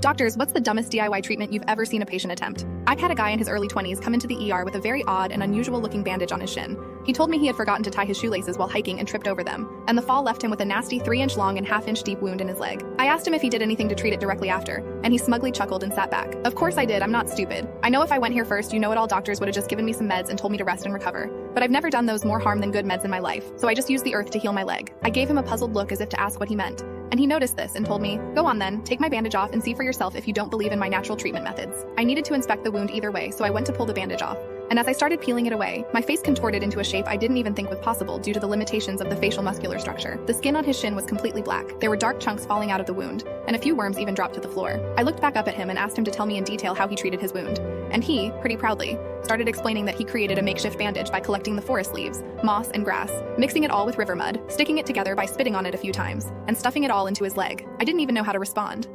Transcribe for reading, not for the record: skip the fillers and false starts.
Doctors, what's the dumbest DIY treatment you've ever seen a patient attempt? I've had a guy in his early 20s come into the ER with a very odd and unusual looking bandage on his shin. He told me he had forgotten to tie his shoelaces while hiking and tripped over them, and the fall left him with a nasty 3-inch long and 1/2-inch deep wound in his leg. I asked him if he did anything to treat it directly after, and he smugly chuckled and sat back. Of course I did, I'm not stupid. I know if I went here first, you-know-it-all doctors would have just given me some meds and told me to rest and recover. But I've never done those more harm than good meds in my life, so I just used the earth to heal my leg. I gave him a puzzled look as if to ask what he meant, and he noticed this and told me, "Go on then, take my bandage off and see for yourself if you don't believe in my natural treatment methods." I needed to inspect the wound either way, so I went to pull the bandage off. And as I started peeling it away, my face contorted into a shape I didn't even think was possible due to the limitations of the facial muscular structure. The skin on his shin was completely black. There were dark chunks falling out of the wound, and a few worms even dropped to the floor. I looked back up at him and asked him to tell me in detail how he treated his wound. And he, pretty proudly, started explaining that he created a makeshift bandage by collecting the forest leaves, moss, and grass, mixing it all with river mud, sticking it together by spitting on it a few times, and stuffing it all into his leg. I didn't even know how to respond.